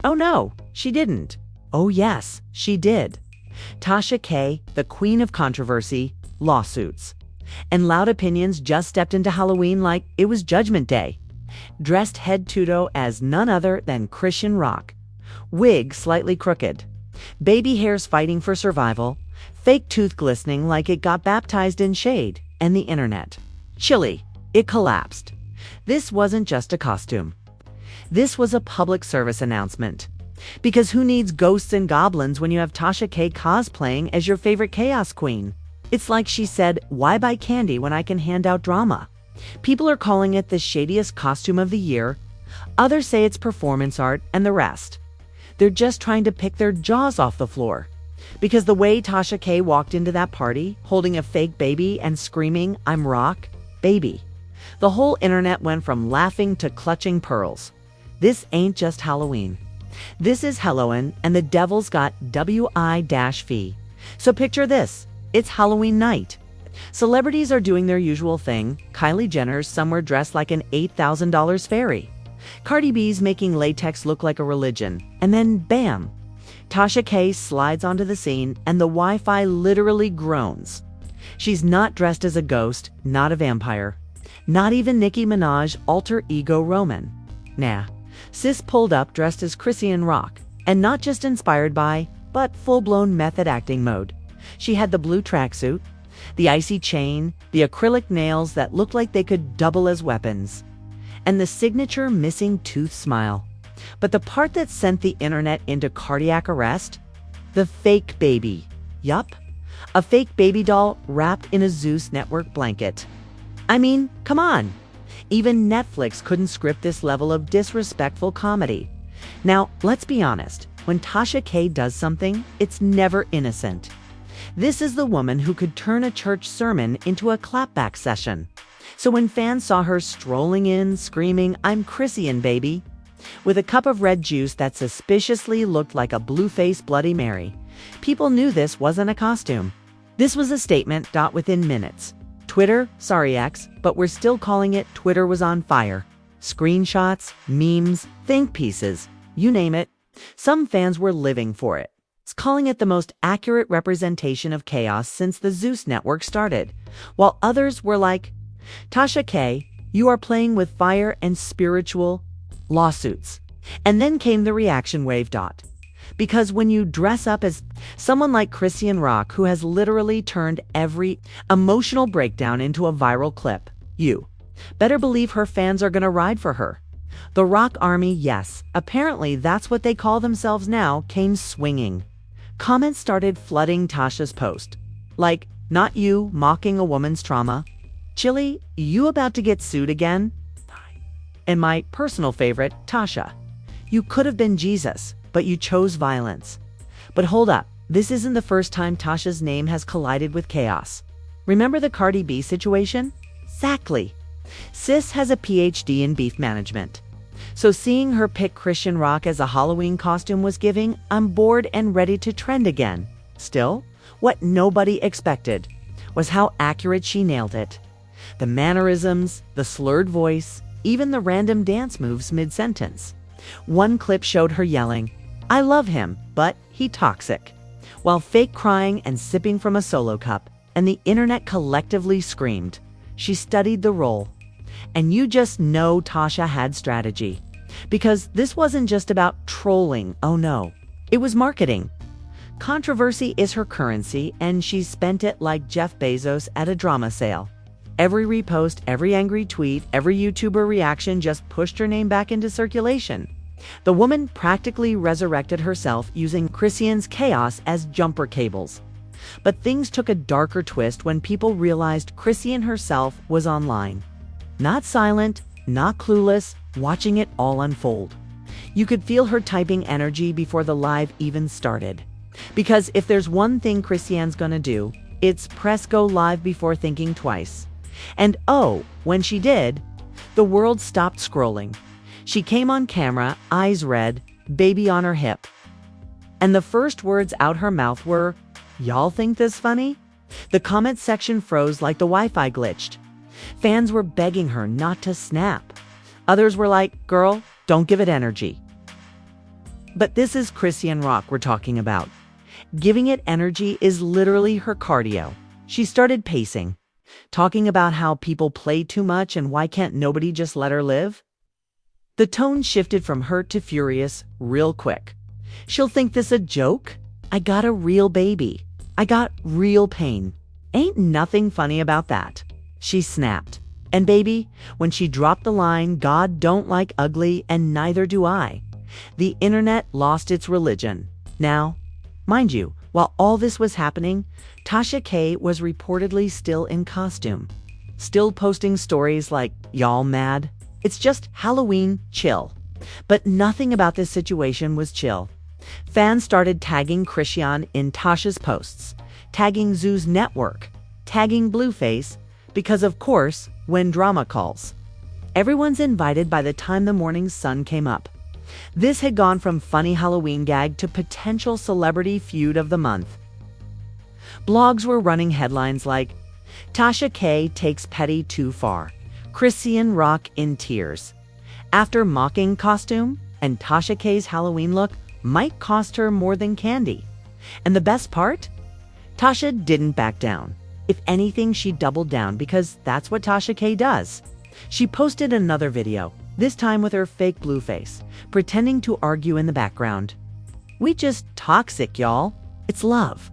Oh no, she didn't. Oh yes, she did. Tasha K, the queen of controversy, lawsuits, and loud opinions just stepped into Halloween like it was Judgment Day. Dressed head to toe as none other than Christian Rock. Wig slightly crooked. Baby hairs fighting for survival. Fake tooth glistening like it got baptized in shade. And the internet. Chilly. It collapsed. This wasn't just a costume. This was a public service announcement. Because who needs ghosts and goblins when you have Tasha K cosplaying as your favorite chaos queen? It's like she said, why buy candy when I can hand out drama? People are calling it the shadiest costume of the year. Others say it's performance art and the rest. They're just trying to pick their jaws off the floor. Because the way Tasha K walked into that party, holding a fake baby and screaming, I'm Rock, baby. The whole internet went from laughing to clutching pearls. This ain't just Halloween. This is Halloween, and the devil's got W-I-fee. So picture this. It's Halloween night. Celebrities are doing their usual thing. Kylie Jenner's somewhere dressed like an $8,000 fairy. Cardi B's making latex look like a religion. And then bam! Tasha K slides onto the scene and the Wi-Fi literally groans. She's not dressed as a ghost, not a vampire. Not even Nicki Minaj alter ego Roman. Nah. Sis pulled up dressed as Christian Rock. And not just inspired by, but full-blown method acting mode. She had the blue tracksuit, the icy chain, the acrylic nails that looked like they could double as weapons, and the signature missing tooth smile. But the part that sent the internet into cardiac arrest? The fake baby. Yup. A fake baby doll wrapped in a Zeus Network blanket. I mean, come on. Even Netflix couldn't script this level of disrespectful comedy. Now, let's be honest. When Tasha K does something, it's never innocent. This is the woman who could turn a church sermon into a clapback session. So when fans saw her strolling in, screaming, I'm Christian, baby, with a cup of red juice that suspiciously looked like a blue-faced Bloody Mary, people knew this wasn't a costume. This was a statement. Within minutes. Twitter, sorry X, but we're still calling it Twitter was on fire. Screenshots, memes, think pieces, you name it. Some fans were living for it. Calling it the most accurate representation of chaos since the Zeus Network started, while others were like, Tasha K, you are playing with fire and spiritual lawsuits. And then came the reaction wave. Because when you dress up as someone like Christian Rock, who has literally turned every emotional breakdown into a viral clip, you better believe her fans are going to ride for her. The Rock Army, yes, apparently that's what they call themselves now, came swinging. Comments started flooding Tasha's post. Like, not you mocking a woman's trauma. Chili, you about to get sued again? And my personal favorite, Tasha. You could have been Jesus, but you chose violence. But hold up, this isn't the first time Tasha's name has collided with chaos. Remember the Cardi B situation? Exactly. Sis has a PhD in beef management. So seeing her pick Christian Rock as a Halloween costume was giving, I'm bored and ready to trend again. Still, what nobody expected was how accurate she nailed it. The mannerisms, the slurred voice, even the random dance moves mid-sentence. One clip showed her yelling, I love him, but he toxic, while fake crying and sipping from a solo cup, and the internet collectively screamed. She studied the role. And you just know Tasha had strategy. Because this wasn't just about trolling, oh no. It was marketing. Controversy is her currency, and she spent it like Jeff Bezos at a drama sale. Every repost, every angry tweet, every YouTuber reaction just pushed her name back into circulation. The woman practically resurrected herself using Christian's chaos as jumper cables. But things took a darker twist when people realized Christian herself was online. Not silent, not clueless, watching it all unfold. You could feel her typing energy before the live even started. Because if there's one thing Christian's gonna do, it's press go live before thinking twice. And oh, when she did, the world stopped scrolling. She came on camera, eyes red, baby on her hip. And the first words out her mouth were, y'all think this funny? The comment section froze like the Wi-Fi glitched. Fans were begging her not to snap. Others were like, girl, don't give it energy. But this is Christian Rock we're talking about. Giving it energy is literally her cardio. She started pacing, talking about how people play too much and why can't nobody just let her live? The tone shifted from hurt to furious real quick. She'll think this a joke? I got a real baby. I got real pain. Ain't nothing funny about that. She snapped. And baby, when she dropped the line, God don't like ugly and neither do I, the internet lost its religion. Now, mind you, while all this was happening, Tasha K was reportedly still in costume, still posting stories like, y'all mad? It's just Halloween, chill. But nothing about this situation was chill. Fans started tagging Christian in Tasha's posts, tagging Zoo's network, tagging Blueface, because of course, when drama calls, everyone's invited by the time the morning sun came up. This had gone from funny Halloween gag to potential celebrity feud of the month. Blogs were running headlines like, Tasha K takes petty too far, Christian Rock in tears. After mocking costume, and Tasha K's Halloween look might cost her more than candy. And the best part? Tasha didn't back down. If anything, she doubled down because that's what Tasha K does. She posted another video, this time with her fake blue face, pretending to argue in the background. We just toxic, y'all. It's love.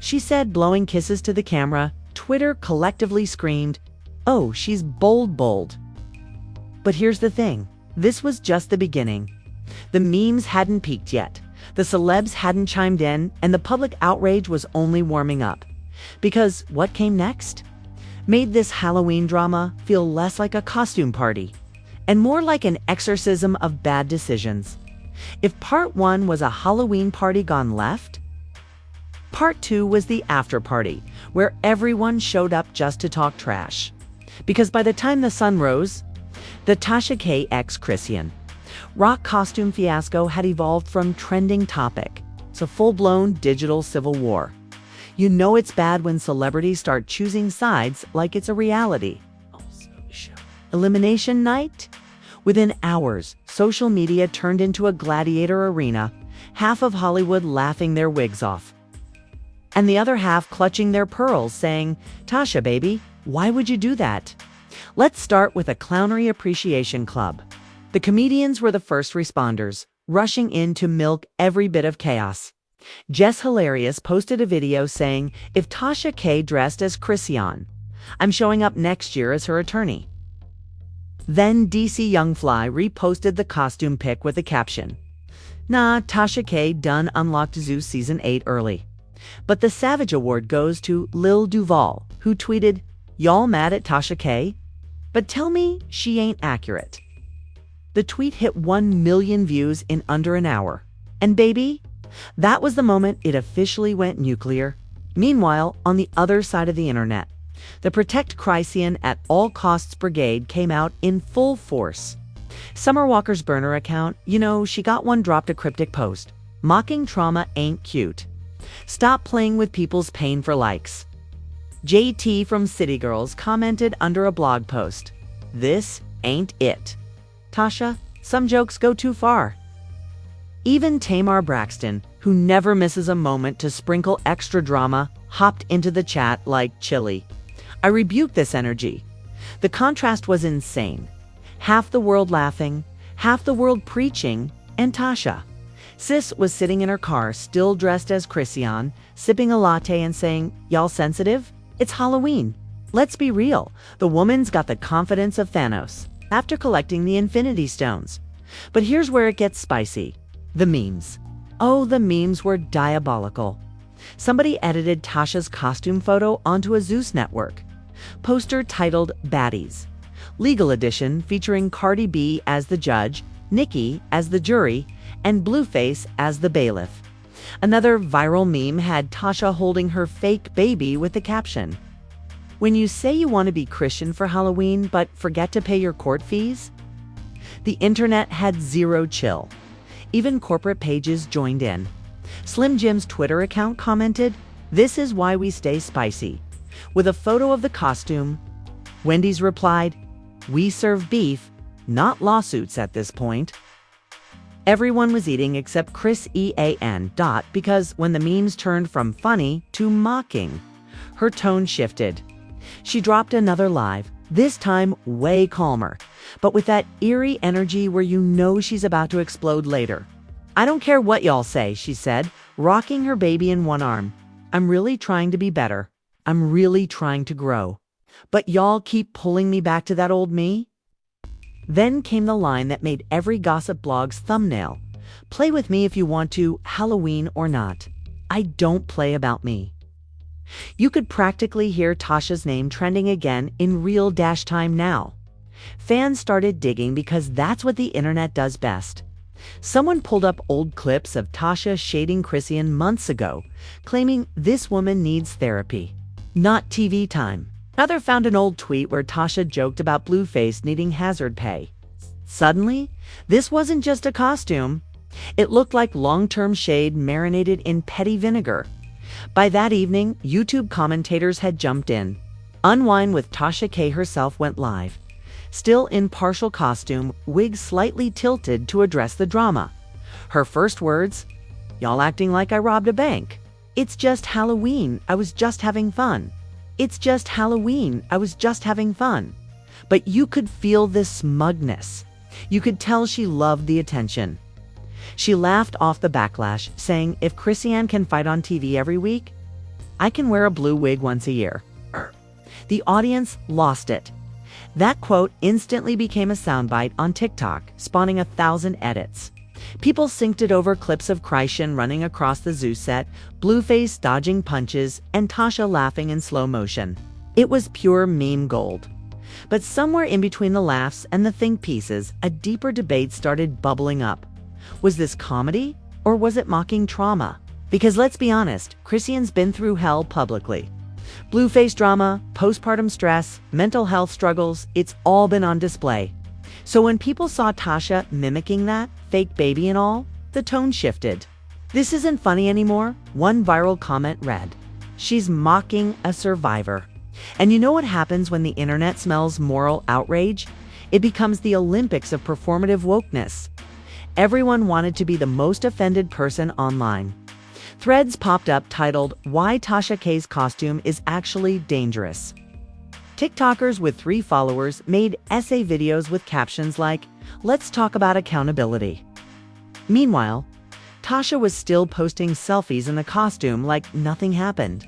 She said, blowing kisses to the camera. Twitter collectively screamed, oh, she's bold. But here's the thing. This was just the beginning. The memes hadn't peaked yet. The celebs hadn't chimed in, and the public outrage was only warming up. Because what came next made this Halloween drama feel less like a costume party and more like an exorcism of bad decisions. If part one was a Halloween party gone left, part two was the after party where everyone showed up just to talk trash. Because by the time the sun rose, the Tasha K x Christian Rock costume fiasco had evolved from trending topic to full-blown digital civil war. You know it's bad when celebrities start choosing sides like it's a reality show. Elimination night? Within hours, social media turned into a gladiator arena, half of Hollywood laughing their wigs off, and the other half clutching their pearls saying, Tasha, baby, why would you do that? Let's start with a Clownery Appreciation Club. The comedians were the first responders, rushing in to milk every bit of chaos. Jess Hilarious posted a video saying, if Tasha K dressed as Christian, I'm showing up next year as her attorney. Then DC Youngfly reposted the costume pic with the caption, nah, Tasha K done unlocked Zeus Season 8 early. But the Savage Award goes to Lil Duval, who tweeted, y'all mad at Tasha K? But tell me she ain't accurate. The tweet hit 1 million views in under an hour. And baby, that was the moment it officially went nuclear. Meanwhile, on the other side of the internet, the Protect Christian at All Costs Brigade came out in full force. Summer Walker's burner account, she got one dropped a cryptic post. Mocking trauma ain't cute. Stop playing with people's pain for likes. JT from City Girls commented under a blog post, this ain't it. Tasha, some jokes go too far. Even Tamar Braxton, who never misses a moment to sprinkle extra drama, hopped into the chat like chili. I rebuke this energy. The contrast was insane. Half the world laughing, half the world preaching, and Tasha. Sis was sitting in her car, still dressed as Christian, sipping a latte and saying, y'all sensitive? It's Halloween. Let's be real. The woman's got the confidence of Thanos after collecting the Infinity Stones. But here's where it gets spicy. The memes. Oh, the memes were diabolical. Somebody edited Tasha's costume photo onto a Zeus network. Poster titled Baddies. Legal edition featuring Cardi B as the judge, Nicki as the jury, and Blueface as the bailiff. Another viral meme had Tasha holding her fake baby with the caption, when you say you want to be Christian for Halloween but forget to pay your court fees? The internet had zero chill. Even corporate pages joined in. Slim Jim's Twitter account commented, this is why we stay spicy, with a photo of the costume. Wendy's replied, we serve beef, not lawsuits at this point. Everyone was eating except Chris Ean. Because when the memes turned from funny to mocking, her tone shifted. She dropped another live, this time way calmer, but with that eerie energy where you know she's about to explode later. "I don't care what y'all say," she said, rocking her baby in one arm. "I'm really trying to be better. I'm really trying to grow. But y'all keep pulling me back to that old me." Then came the line that made every gossip blog's thumbnail. "Play with me if you want to, Halloween or not. I don't play about me." You could practically hear Tasha's name trending again in real dash time now. Fans started digging because that's what the internet does best. Someone pulled up old clips of Tasha shading Christian months ago, claiming this woman needs therapy, not TV time. Another found an old tweet where Tasha joked about Blueface needing hazard pay. Suddenly, this wasn't just a costume. It looked like long-term shade marinated in petty vinegar. By that evening, YouTube commentators had jumped in. Unwind with Tasha K herself went live. Still in partial costume, wig slightly tilted to address the drama. Her first words, "Y'all acting like I robbed a bank. It's just Halloween, I was just having fun. It's just Halloween, I was just having fun." But you could feel this smugness. You could tell she loved the attention. She laughed off the backlash, saying, "If Christian can fight on TV every week, I can wear a blue wig once a year." The audience lost it. That quote instantly became a soundbite on TikTok, spawning 1,000 edits. People synced it over clips of Christian running across the zoo set, Blueface dodging punches, and Tasha laughing in slow motion. It was pure meme gold. But somewhere in between the laughs and the think pieces, a deeper debate started bubbling up. Was this comedy, or was it mocking trauma? Because let's be honest, Christian's been through hell publicly. Blueface drama, postpartum stress, mental health struggles, it's all been on display. So when people saw Tasha mimicking that, fake baby and all, the tone shifted. "This isn't funny anymore," one viral comment read. "She's mocking a survivor." And you know what happens when the internet smells moral outrage? It becomes the Olympics of performative wokeness. Everyone wanted to be the most offended person online. Threads popped up titled, "Why Tasha K's Costume is Actually Dangerous." TikTokers with 3 followers made essay videos with captions like, "Let's talk about accountability." Meanwhile, Tasha was still posting selfies in the costume like nothing happened.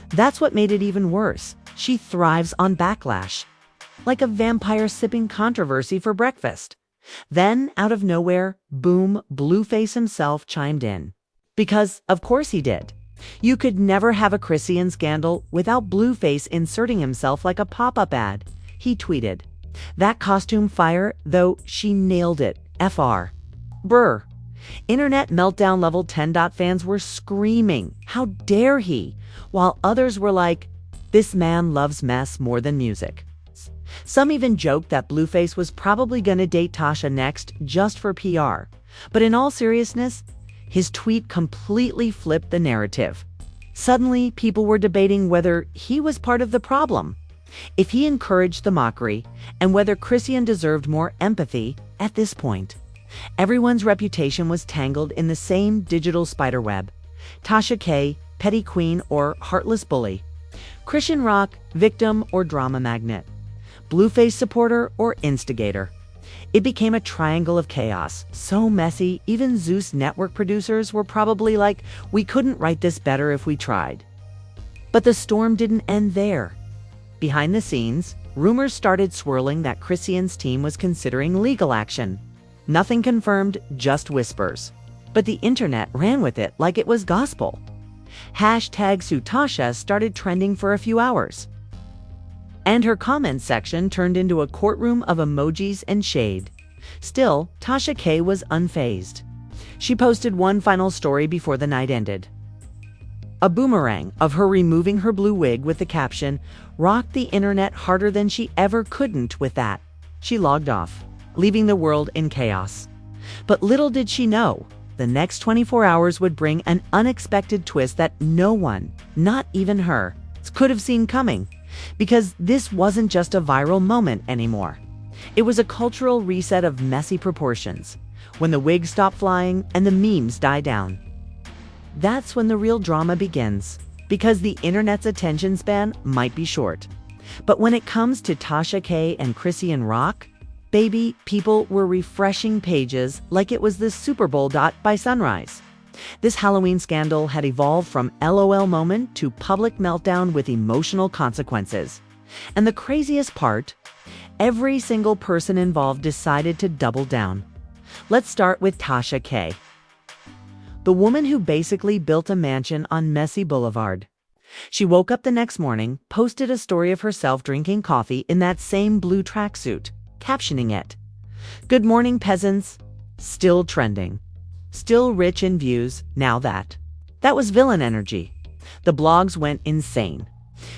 That's what made it even worse. She thrives on backlash. Like a vampire sipping controversy for breakfast. Then, out of nowhere, boom, Blueface himself chimed in. Because, of course he did. You could never have a Christian scandal without Blueface inserting himself like a pop-up ad. He tweeted, "That costume fire, though she nailed it, FR. Brr." Internet meltdown level 10. Fans were screaming, "How dare he?" While others were like, "This man loves mess more than music." Some even joked that Blueface was probably gonna date Tasha next just for PR. But in all seriousness, his tweet completely flipped the narrative. Suddenly, people were debating whether he was part of the problem, if he encouraged the mockery, and whether Christian deserved more empathy at this point. Everyone's reputation was tangled in the same digital spiderweb. Tasha K, petty queen or heartless bully. Christian rock, victim or drama magnet. Blueface supporter or instigator. It became a triangle of chaos, so messy, even Zeus network producers were probably like, "We couldn't write this better if we tried." But the storm didn't end there. Behind the scenes, rumors started swirling that Christian's team was considering legal action. Nothing confirmed, just whispers. But the internet ran with it like it was gospel. #SueTasha started trending for a few hours. And her comment section turned into a courtroom of emojis and shade. Still, Tasha K was unfazed. She posted one final story before the night ended. A boomerang of her removing her blue wig with the caption, "Rocked the internet harder than she ever couldn't with that." She logged off, leaving the world in chaos. But little did she know, the next 24 hours would bring an unexpected twist that no one, not even her, could have seen coming. Because this wasn't just a viral moment anymore. It was a cultural reset of messy proportions. when the wigs stop flying and the memes die down. That's when the real drama begins, because the internet's attention span might be short. But when it comes to Tasha K and Chrissy Rock, baby, people were refreshing pages like it was the Super Bowl by sunrise. This Halloween scandal had evolved from LOL moment to public meltdown with emotional consequences. And the craziest part, every single person involved decided to double down. Let's start with Tasha K, the woman who basically built a mansion on Messy Boulevard. She woke up the next morning, posted a story of herself drinking coffee in that same blue tracksuit, captioning it, "Good morning, peasants." Still trending. Still rich in views, now that. That was villain energy. The blogs went insane.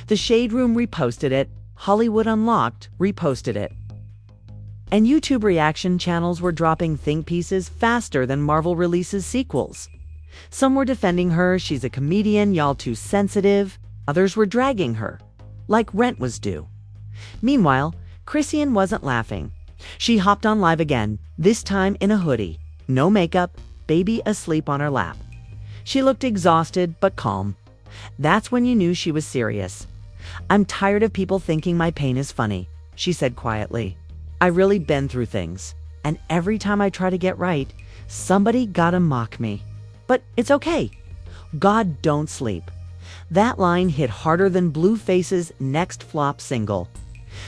The Shade Room reposted it, Hollywood Unlocked reposted it. And YouTube reaction channels were dropping think pieces faster than Marvel releases sequels. Some were defending her, she's a comedian, y'all too sensitive. Others were dragging her, like rent was due. Meanwhile, Chrissy wasn't laughing. She hopped on live again, this time in a hoodie, no makeup, baby asleep on her lap. She looked exhausted but calm. That's when you knew she was serious. "I'm tired of people thinking my pain is funny," she said quietly. "I really been through things, and every time I try to get right, somebody gotta mock me. But it's okay. God don't sleep." That line hit harder than Blueface's next flop single.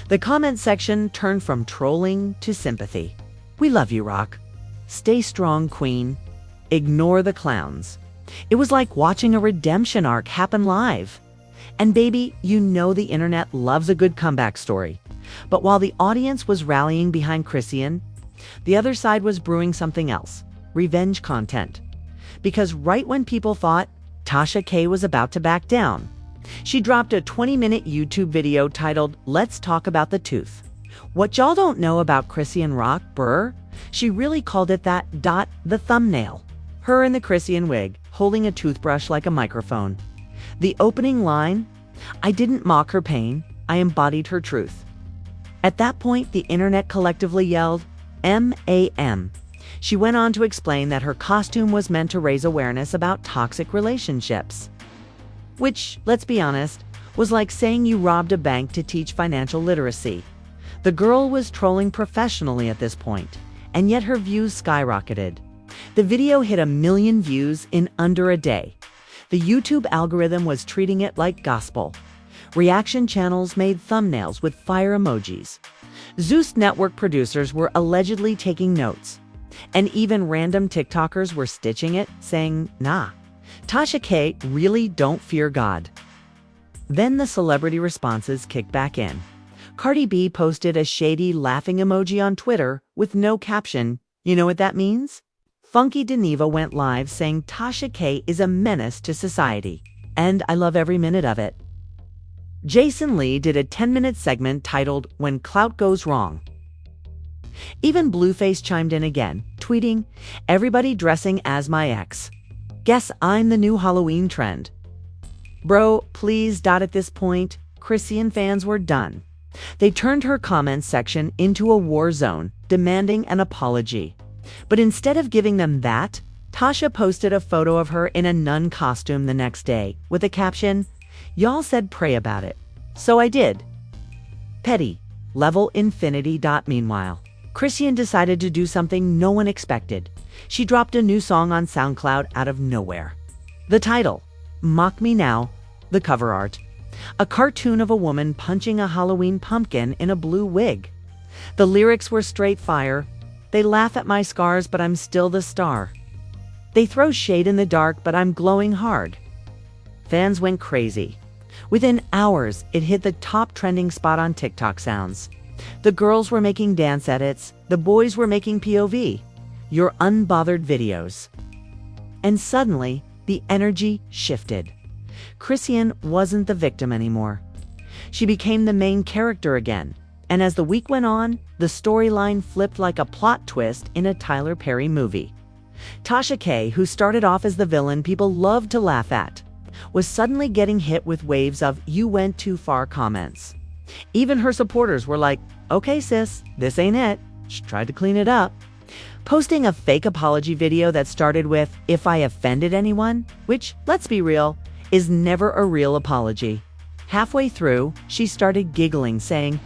The comment section turned from trolling to sympathy. "We love you, Rock. Stay strong, Queen. Ignore the clowns." It was like watching a redemption arc happen live. And baby, you know the internet loves a good comeback story. But while the audience was rallying behind Chrissy, the other side was brewing something else, revenge content. Because right when people thought Tasha K was about to back down, she dropped a 20-minute YouTube video titled, "Let's Talk About the Tooth." What y'all don't know about Chrissy Rock, brr, she really called it that. The thumbnail. Her in the Chrissy wig, holding a toothbrush like a microphone. The opening line, "I didn't mock her pain, I embodied her truth." At that point, the internet collectively yelled, "MAM." She went on to explain that her costume was meant to raise awareness about toxic relationships. Which, let's be honest, was like saying you robbed a bank to teach financial literacy. The girl was trolling professionally at this point, and yet her views skyrocketed. The video hit 1 million views in under a day. The YouTube algorithm was treating it like gospel. Reaction channels made thumbnails with fire emojis. Zeus Network producers were allegedly taking notes. And even random TikTokers were stitching it, saying, "Nah, Tasha K really don't fear God." Then the celebrity responses kicked back in. Cardi B posted a shady laughing emoji on Twitter with no caption. You know what that means? Funky Deneva went live saying Tasha K is a menace to society. And I love every minute of it. Jason Lee did a 10-minute segment titled "When Clout Goes Wrong." Even Blueface chimed in again, tweeting, "Everybody dressing as my ex. Guess I'm the new Halloween trend." Bro, please. At this point, Chrissy fans were done. They turned her comments section into a war zone, demanding an apology. But instead of giving them that, Tasha posted a photo of her in a nun costume the next day with a caption, "Y'all said pray about it. So I did." Petty. Level infinity. Meanwhile, Chrissy decided to do something no one expected. She dropped a new song on SoundCloud out of nowhere. The title, "Mock Me Now," the cover art, a cartoon of a woman punching a Halloween pumpkin in a blue wig. The lyrics were straight fire. "They laugh at my scars, but I'm still the star. They throw shade in the dark, but I'm glowing hard." Fans went crazy. Within hours, it hit the top trending spot on TikTok sounds. The girls were making dance edits, the boys were making POV, your unbothered videos. And suddenly, the energy shifted. Chrissy wasn't the victim anymore. She became the main character again, and as the week went on, the storyline flipped like a plot twist in a Tyler Perry movie. Tasha K, who started off as the villain people loved to laugh at, was suddenly getting hit with waves of "you went too far" comments. Even her supporters were like, "Okay sis, this ain't it." She tried to clean it up. posting a fake apology video that started with, "If I offended anyone," which, let's be real, is never a real apology. Halfway through, she started giggling, saying,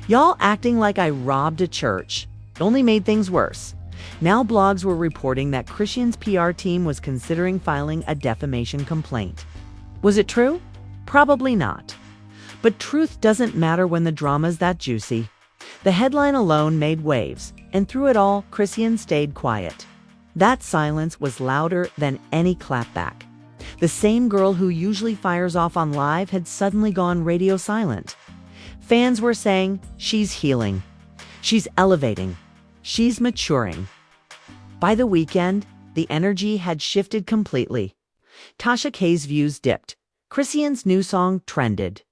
"Y'all acting like I robbed a church. It only made things worse." Now blogs were reporting that Christian's PR team was considering filing a defamation complaint. Was it true? Probably not. But truth doesn't matter when the drama's that juicy. The headline alone made waves, and through it all, Christian stayed quiet. That silence was louder than any clapback. The same girl who usually fires off on live had suddenly gone radio silent. Fans were saying, "She's healing. She's elevating. She's maturing." By the weekend, the energy had shifted completely. Tasha K's views dipped. Christian's new song trended.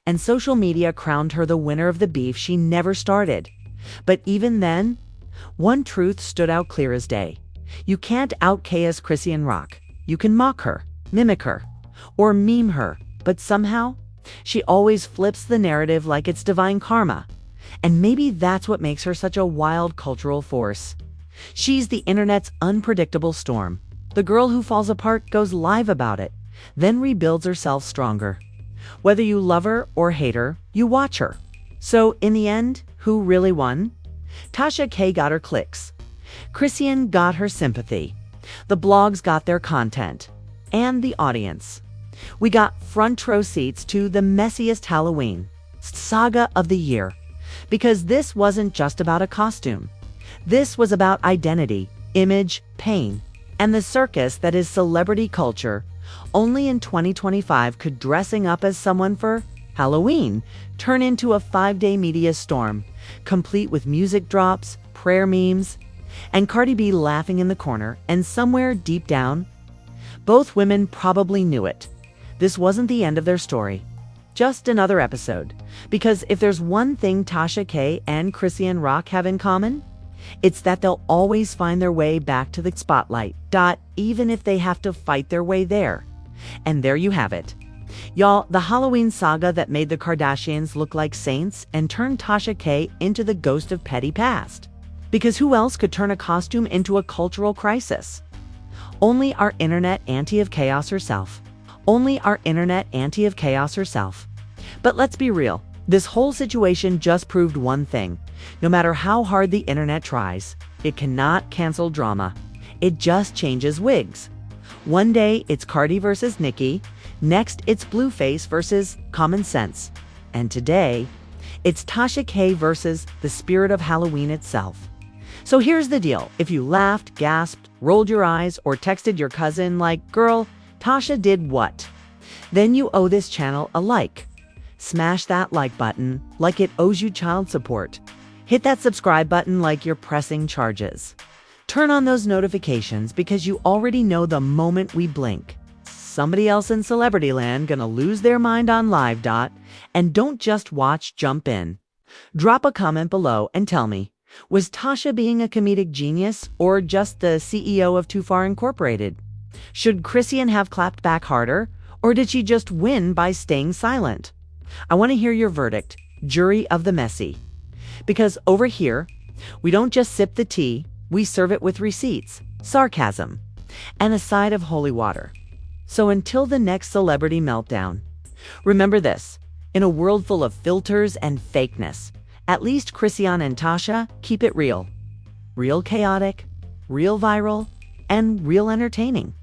And social media crowned her the winner of the beef she never started. But even then, one truth stood out clear as day. You can't out-chaos Christian rock. You can mock her, mimic her, or meme her, but somehow, she always flips the narrative like it's divine karma. And maybe that's what makes her such a wild cultural force. She's the internet's unpredictable storm. The girl who falls apart goes live about it, then rebuilds herself stronger. Whether you love her or hate her, you watch her. So, in the end, who really won? Tasha K got her clicks. Christian got her sympathy. The blogs got their content. And the audience. We got front row seats to the messiest Halloween saga of the year. Because this wasn't just about a costume. This was about identity, image, pain, and the circus that is celebrity culture. Only in 2025 could dressing up as someone for Halloween turn into a 5-day media storm, complete with music drops, prayer memes, and Cardi B laughing in the corner, and somewhere deep down, both women probably knew it. This wasn't the end of their story. Just another episode. Because if there's one thing Tasha K and Christian Rock have in common, it's that they'll always find their way back to the spotlight, even if they have to fight their way there. And there you have it. Y'all, the Halloween saga that made the Kardashians look like saints and turned Tasha K into the ghost of petty past. Because who else could turn a costume into a cultural crisis? Only our internet auntie of chaos herself. Only our internet auntie of chaos herself. But let's be real. This whole situation just proved one thing. No matter how hard the internet tries, it cannot cancel drama. It just changes wigs. One day it's Cardi versus Nicki, next it's Blueface versus Common Sense, and today it's Tasha K versus the spirit of Halloween itself. So here's the deal. If you laughed, gasped, rolled your eyes, or texted your cousin like, "Girl, Tasha did what?" then you owe this channel a like. Smash that like button like it owes you child support. Hit that subscribe button like you're pressing charges. Turn on those notifications because you already know the moment we blink, somebody else in celebrity land gonna lose their mind on live. And don't just watch, jump in. Drop a comment below and tell me, was Tasha being a comedic genius or just the CEO of Too Far Incorporated? Should Christian have clapped back harder, or did she just win by staying silent? I want to hear your verdict, jury of the messy. Because over here, we don't just sip the tea, we serve it with receipts, sarcasm, and a side of holy water. So until the next celebrity meltdown, remember this, in a world full of filters and fakeness, at least Christian and Tasha keep it real. Real chaotic, real viral, and real entertaining.